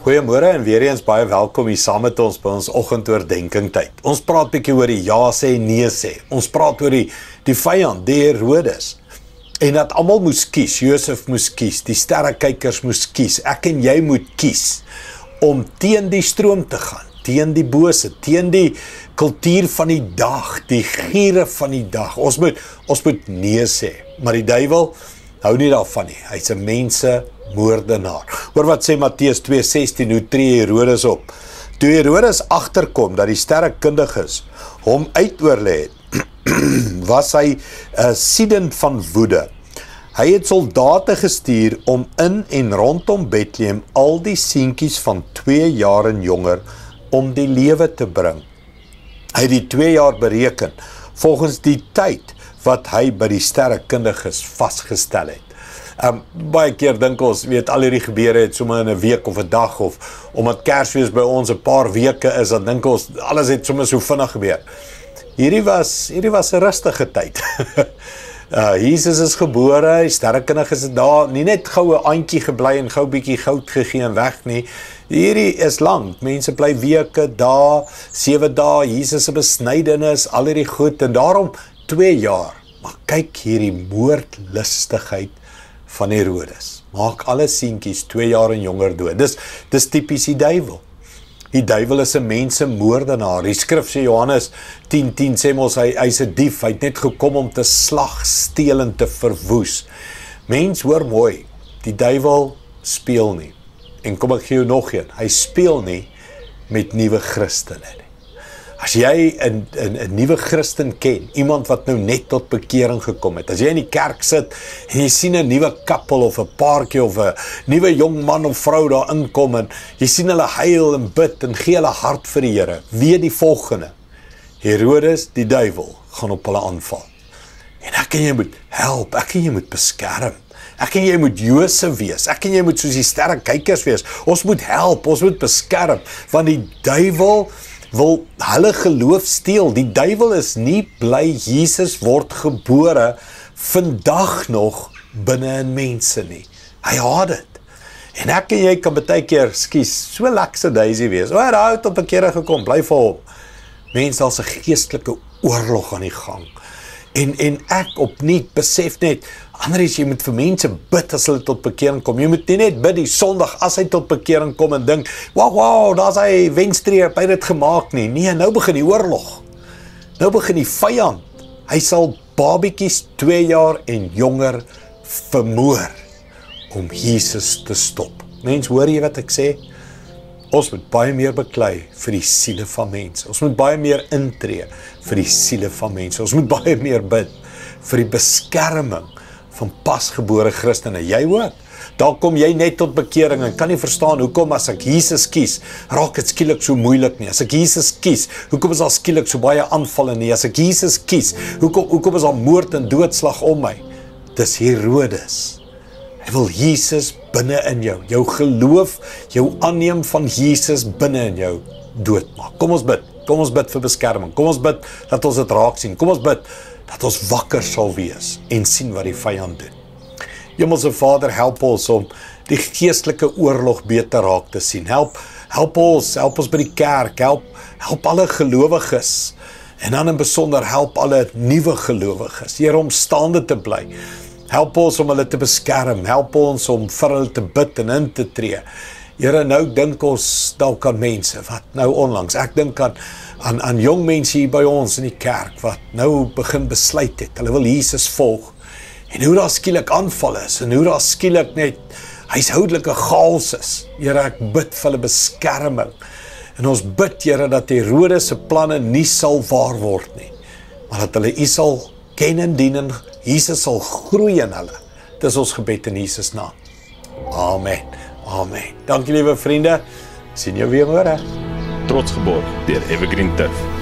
Goeiemôre en weer eens baie welkom hier saam met ons by ons oggendoordenkings tyd. Ons praat bietjie oor die ja sê, nee sê. Ons praat oor die vyand, die Herodes. En dat almal moes kies, Josef moes kies, die sterrekykers moes kies, ek en jy moet kies om teen die stroom te gaan, teen die bose, teen die kultuur van die dag, die giere van die dag. Ons moet nee sê, maar die duiwel hou nie daarvan nie. Hy's 'n mensemoordenaar. Hoor wat sê Matteus 2:16, hoe tree Herodes op? Toe Herodes agterkom dat die sterrekundiges hom uitoorlê het, was hy siedend van woede. Hy het soldate gestuur om in en rondom Bethlehem al die seentjies van 2 jaar en jonger om die lewe te bring. Hy het die 2 jaar bereken volgens die tyd wat hy by die sterrekundiges vasgestel het. Baie keer dink ons, weet al hierdie gebeure het sommer in 'n week of 'n dag, of omdat Kersfees by ons 'n paar weke is, dan dink ons alles het sommer so vinnig gebeur. Hierdie was 'n rustige tyd. Jesus is gebore, die sterrekundiges is daar, nie net gou 'n aantjie gebly en gou bietjie goud gegee en weg nie. Hierdie is lank, mense bly weke, dae, 7 dae, Jesus se besnydenis, al hierdie goed, en daarom 2 jaar. Maar kyk hierdie moordlustigheid van Herodes. Maak alle seentjies 2 jaar en jonger dood. Dis tipies die duiwel. Die duiwel is 'n mensemoordenaar. Die skrif sê Johannes 10:10 sê mos hy's 'n dief. Hy het net gekom om te slag, steel en te verwoes. Mens, hoor mooi, die duiwel speel nie. En kom ek gee jou nog een. Hy speel nie met nuwe Christene nie. As jy 'n nuwe Christen ken, iemand wat nou net tot bekering gekom het, as jy in die kerk sit en jy sien 'n nuwe koppel of 'n paartjie of 'n nuwe jong man of vrou daar inkom en jy sien hulle huil en bid en gee hulle hart vir die Here, weet die volgende: Herodes, die duiwel, gaan op hulle aanval. En ek en jy moet help, ek en jy moet beskerm. Ek en jy moet Josef wees, ek en jy moet soos die sterrekykers wees. Ons moet help, ons moet beskerm, want die duiwel wil hulle geloof steel. Die duiwel is nie bly Jesus word gebore vandag nog binne in mense nie. Hy haat dit. En ek en jy kan baie keer, so lekse Daisy wees. Hy het tot bekering gekom, bly vir hom. Mense, daar's 'n geestelike oorlog aan die gang. En ek opnuut besef net, Andries, jy moet vir mense bid as hulle tot bekering kom. Jy moet nie net bid die Sondag as hy tot bekering kom en dink, wow, daar's hy wenstreep, hy het dit gemaak nie. Nee, nou begin die oorlog. Nou begin die vyand. Hy sal babietjies 2 jaar en jonger vermoor om Jesus te stop. Mens, hoor jy wat ek sê? Ons moet baie meer beklei vir die siele van mense. Ons moet baie meer intree vir die siele van mense. Ons moet baie meer bid vir die beskerming van pasgebore Christene. Jy ook. Daar kom jy net tot bekering en kan nie verstaan hoekom as ek Jesus kies, raak dit skielik so moeilik nie. As ek Jesus kies, hoekom is daar skielik so baie aanvalle nie? As ek Jesus kies, hoekom is daar moord en doodslag om my? Dis Herodes. Hy wil Jesus binne in jou. Jou geloof, jou aanneem van Jesus binne in jou doodmaak. Kom ons bid. Kom ons bid vir beskerming. Kom ons bid dat ons dit raak sien. Kom ons bid dat ons wakker sal wees en sien wat die vyand doen. Hemelse Vader, help ons om die geestelike oorlog beter raak te sien. Help ons by die kerk, help alle gelowiges. En dan in besonder help alle nuwe gelowiges. Here, om staande te bly. Help ons om hulle te beskerm. Help ons om vir hulle te bid en in te tree. Here, nou dink ons dalk aan mense wat nou onlangs, ek dink aan jong mense hier by ons in die kerk wat nou begin besluit het. Hulle wil Jesus volg. En hoe daar skielik aanval is en hoe daar skielik net huishoudelike chaos is. Here, ek bid vir hulle beskerming. En ons bid, Here, dat Herodes se planne nie sal waar word nie, maar dat hulle U sal ken en dien en Jesus sal groei in hulle. Dis ons gebed in Jesus naam. Amen. Amen. Dankie liewe vriende. Sien jou weer môre. Trots geborg deur Evergreen Turf.